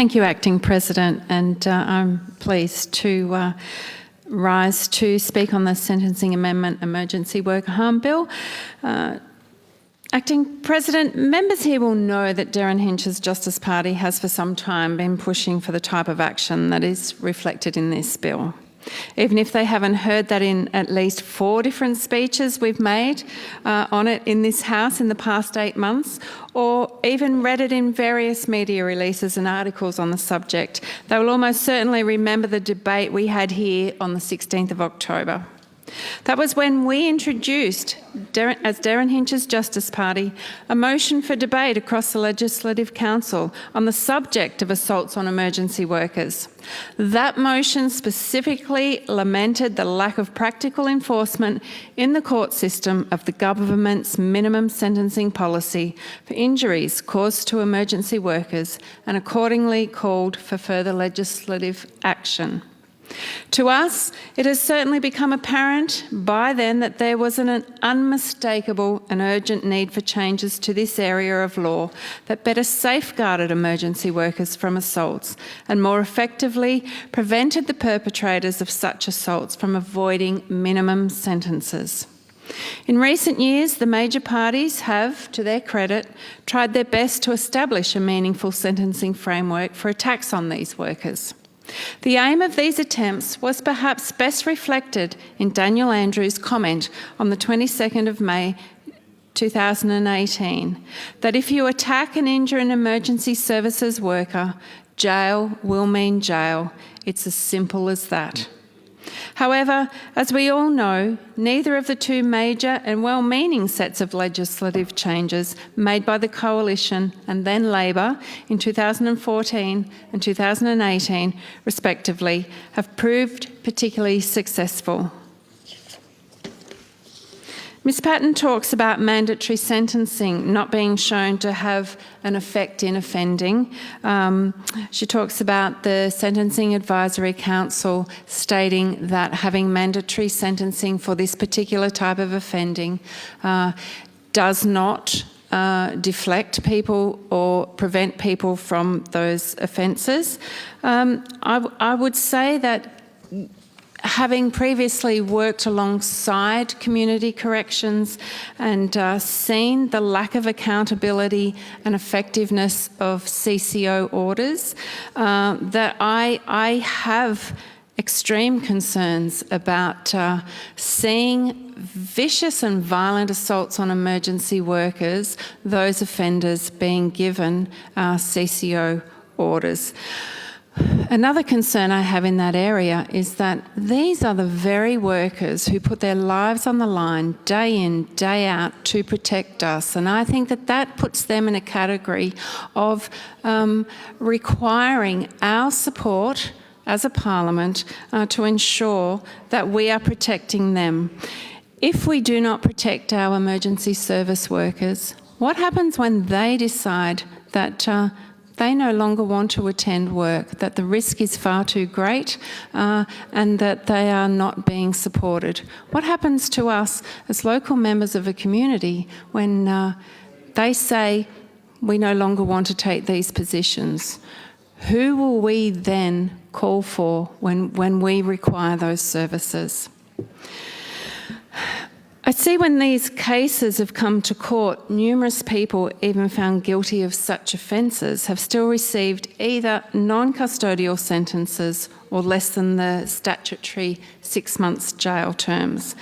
Thank you, Acting President, and I'm pleased to rise to speak on the Sentencing Amendment Emergency Worker Harm Bill. Acting President, members here will know that Derryn Hinch's Justice Party has for some time been pushing for the type of action that is reflected in this bill. Even if they haven't heard that in at least 4 different speeches we've made on it in this House in the past 8 months, or even read it in various media releases and articles on the subject, they will almost certainly remember the debate we had here on the 16th of October. That was when we introduced, as Derryn Hinch's Justice Party, a motion for debate across the Legislative Council on the subject of assaults on emergency workers. That motion specifically lamented the lack of practical enforcement in the court system of the government's minimum sentencing policy for injuries caused to emergency workers, and accordingly called for further legislative action. To us, it has certainly become apparent by then that there was an unmistakable and urgent need for changes to this area of law that better safeguarded emergency workers from assaults and more effectively prevented the perpetrators of such assaults from avoiding minimum sentences. In recent years, the major parties have, to their credit, tried their best to establish a meaningful sentencing framework for attacks on these workers. The aim of these attempts was perhaps best reflected in Daniel Andrews' comment on the 22nd of May 2018, that if you attack and injure an emergency services worker, jail will mean jail. It's as simple as that. However, as we all know, neither of the 2 major and well-meaning sets of legislative changes made by the Coalition and then Labor in 2014 and 2018, respectively, have proved particularly successful. Ms Patton talks about mandatory sentencing not being shown to have an effect in offending. She talks about the Sentencing Advisory Council stating that having mandatory sentencing for this particular type of offending does not deflect people or prevent people from those offences. I would say that having previously worked alongside community corrections and seen the lack of accountability and effectiveness of CCO orders, that I have extreme concerns about seeing vicious and violent assaults on emergency workers, those offenders being given CCO orders. Another concern I have in that area is that these are the very workers who put their lives on the line day in, day out to protect us. And I think that that puts them in a category of requiring our support as a parliament to ensure that we are protecting them. If we do not protect our emergency service workers, what happens when they decide that they no longer want to attend work, that the risk is far too great and that they are not being supported? What happens to us as local members of a community when they say we no longer want to take these positions? Who will we then call for when we require those services? I see when these cases have come to court, numerous people, even found guilty of such offences, have still received either non-custodial sentences or less than the statutory 6 months jail terms.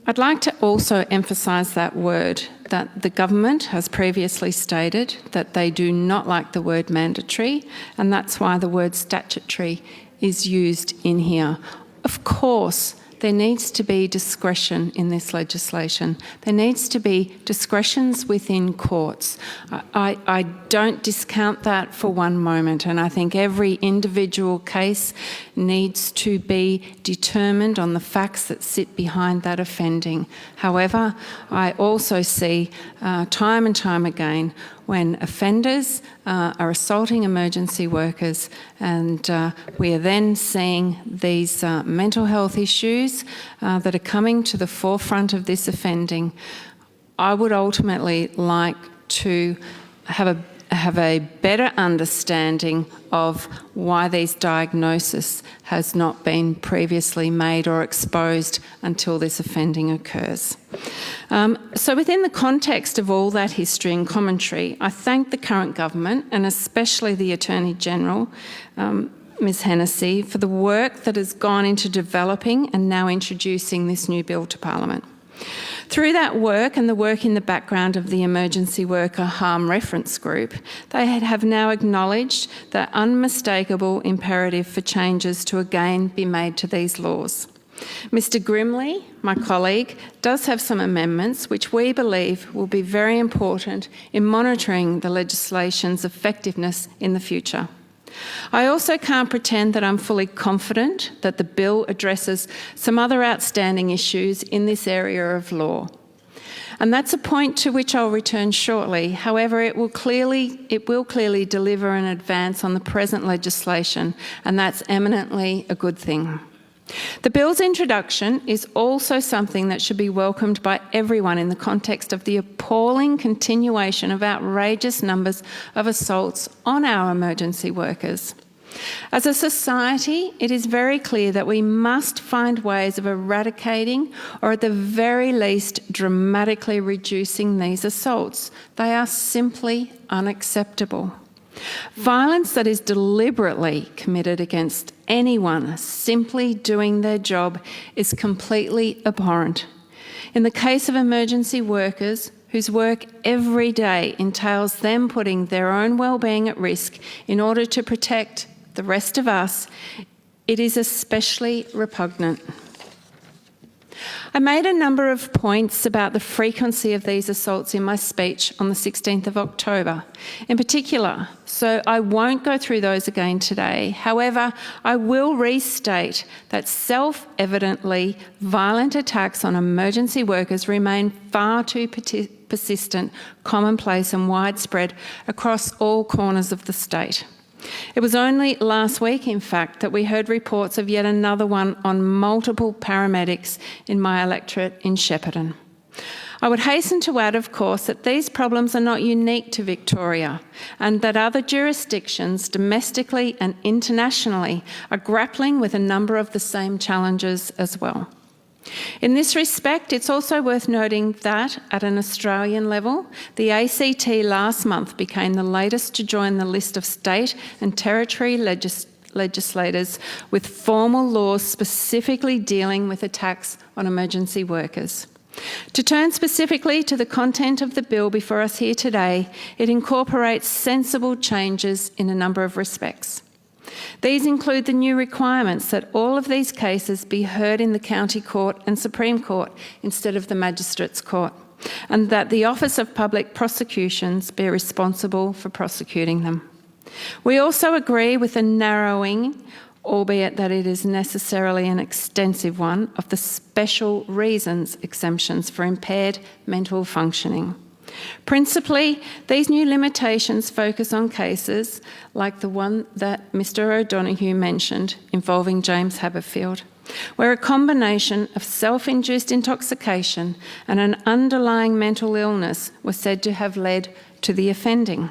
I'd like to also emphasise that word, that the government has previously stated that they do not like the word mandatory, and that's why the word statutory is used in here. Of course, there needs to be discretion in this legislation. There needs to be discretions within courts. I don't discount that for one moment, and I think every individual case needs to be determined on the facts that sit behind that offending. However, I also see time and time again when offenders are assaulting emergency workers, and we are then seeing these mental health issues that are coming to the forefront of this offending. I would ultimately like to have have a better understanding of why these diagnosis has not been previously made or exposed until this offending occurs. So within the context of all that history and commentary, I thank the current government and especially the Attorney-General, Ms Hennessy, for the work that has gone into developing and now introducing this new bill to Parliament. Through that work and the work in the background of the Emergency Worker Harm Reference Group, they have now acknowledged the unmistakable imperative for changes to again be made to these laws. Mr Grimley, my colleague, does have some amendments which we believe will be very important in monitoring the legislation's effectiveness in the future. I also can't pretend that I'm fully confident that the bill addresses some other outstanding issues in this area of law. And that's a point to which I'll return shortly. However, it will clearly deliver an advance on the present legislation, and that's eminently a good thing. The bill's introduction is also something that should be welcomed by everyone in the context of the appalling continuation of outrageous numbers of assaults on our emergency workers. As a society, it is very clear that we must find ways of eradicating or at the very least dramatically reducing these assaults. They are simply unacceptable. Violence that is deliberately committed against anyone simply doing their job is completely abhorrent. In the case of emergency workers, whose work every day entails them putting their own well-being at risk in order to protect the rest of us, it is especially repugnant. I made a number of points about the frequency of these assaults in my speech on the 16th of October, in particular, so I won't go through those again today. However, I will restate that self-evidently violent attacks on emergency workers remain far too persistent, commonplace and widespread across all corners of the state. It was only last week, in fact, that we heard reports of yet another one on multiple paramedics in my electorate in Shepparton. I would hasten to add, of course, that these problems are not unique to Victoria and that other jurisdictions, domestically and internationally, are grappling with a number of the same challenges as well. In this respect, it's also worth noting that, at an Australian level, the ACT last month became the latest to join the list of state and territory legislators with formal laws specifically dealing with attacks on emergency workers. To turn specifically to the content of the bill before us here today, it incorporates sensible changes in a number of respects. These include the new requirements that all of these cases be heard in the County Court and Supreme Court instead of the Magistrates' Court, and that the Office of Public Prosecutions be responsible for prosecuting them. We also agree with the narrowing, albeit that it is necessarily an extensive one, of the special reasons exemptions for impaired mental functioning. Principally, these new limitations focus on cases like the one that Mr O'Donoghue mentioned involving James Haberfield, where a combination of self-induced intoxication and an underlying mental illness was said to have led to the offending.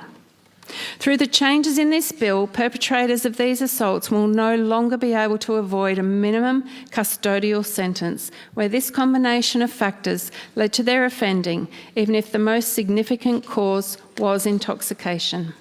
Through the changes in this bill, perpetrators of these assaults will no longer be able to avoid a minimum custodial sentence where this combination of factors led to their offending, even if the most significant cause was intoxication.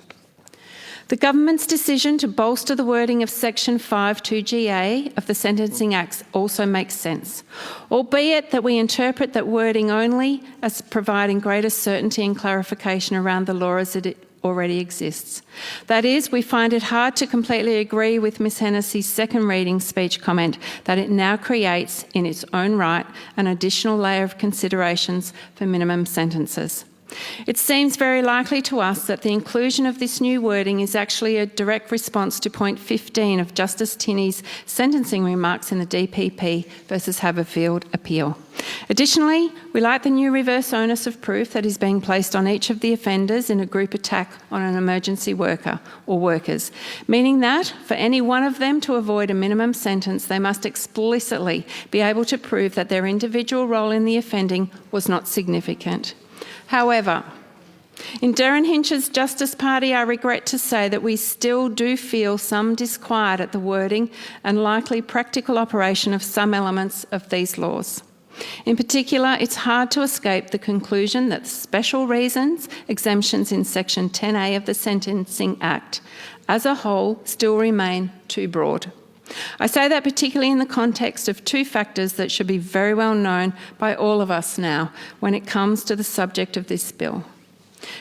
The government's decision to bolster the wording of Section 5(2)(ga) of the Sentencing Acts also makes sense, albeit that we interpret that wording only as providing greater certainty and clarification around the law as it already exists. That is, we find it hard to completely agree with Ms Hennessy's second reading speech comment that it now creates, in its own right, an additional layer of considerations for minimum sentences. It seems very likely to us that the inclusion of this new wording is actually a direct response to point 15 of Justice Tinney's sentencing remarks in the DPP versus Haberfield appeal. Additionally, we like the new reverse onus of proof that is being placed on each of the offenders in a group attack on an emergency worker or workers, meaning that for any one of them to avoid a minimum sentence, they must explicitly be able to prove that their individual role in the offending was not significant. However, In Darren Hinch's Justice Party, I regret to say that we still do feel some disquiet at the wording and likely practical operation of some elements of these laws. In particular, it's hard to escape the conclusion that special reasons, exemptions in Section 10A of the Sentencing Act, as a whole, still remain too broad. I say that particularly in the context of two factors that should be very well known by all of us now when it comes to the subject of this bill.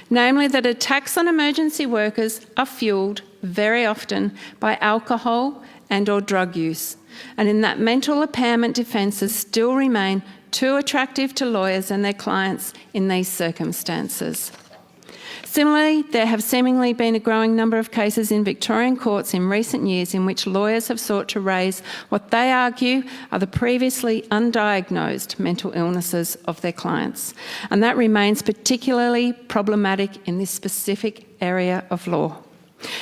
Namely, that attacks on emergency workers are fuelled very often by alcohol and/or drug use, and in that mental impairment defences still remain too attractive to lawyers and their clients in these circumstances. Similarly, there have seemingly been a growing number of cases in Victorian courts in recent years in which lawyers have sought to raise what they argue are the previously undiagnosed mental illnesses of their clients, and that remains particularly problematic in this specific area of law.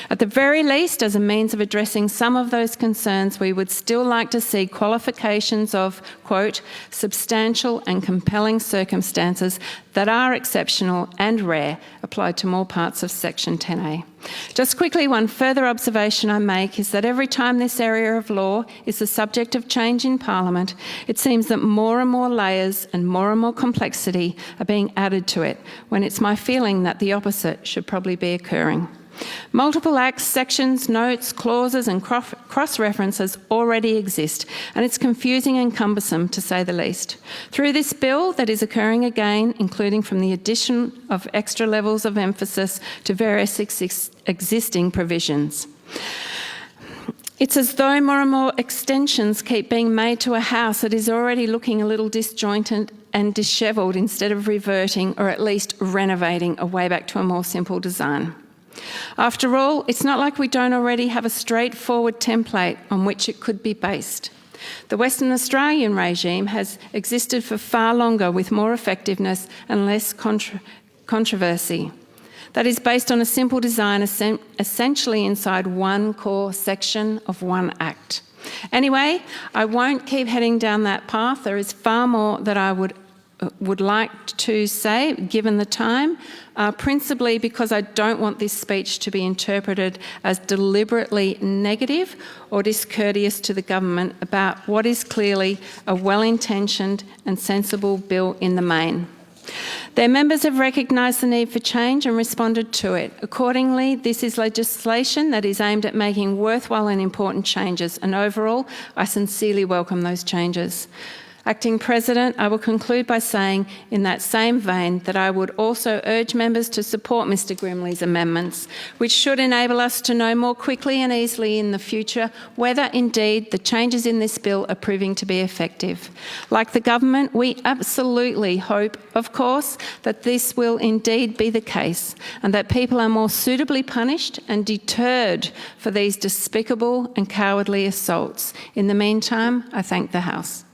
At the very least, as a means of addressing some of those concerns, we would still like to see qualifications of, quote, substantial and compelling circumstances that are exceptional and rare applied to more parts of Section 10A. Just quickly, one further observation I make is that every time this area of law is the subject of change in Parliament, it seems that more and more layers and more complexity are being added to it, when it's my feeling that the opposite should probably be occurring. Multiple acts, sections, notes, clauses and cross-references already exist, and it's confusing and cumbersome to say the least. Through this bill that is occurring again, including from the addition of extra levels of emphasis to various existing provisions. It's as though more and more extensions keep being made to a house that is already looking a little disjointed and dishevelled instead of reverting or at least renovating a way back to a more simple design. After all, it's not like we don't already have a straightforward template on which it could be based. The Western Australian regime has existed for far longer with more effectiveness and less controversy. That is based on a simple design essentially inside one core section of one act. Anyway, I won't keep heading down that path. There is far more that I would like to say, given the time, principally because I don't want this speech to be interpreted as deliberately negative or discourteous to the government about what is clearly a well-intentioned and sensible bill in the main. Their members have recognised the need for change and responded to it. Accordingly, this is legislation that is aimed at making worthwhile and important changes, and overall, I sincerely welcome those changes. Acting President, I will conclude by saying in that same vein that I would also urge members to support Mr Grimley's amendments, which should enable us to know more quickly and easily in the future whether indeed the changes in this bill are proving to be effective. Like the government, we absolutely hope, of course, that this will indeed be the case and that people are more suitably punished and deterred for these despicable and cowardly assaults. In the meantime, I thank the House.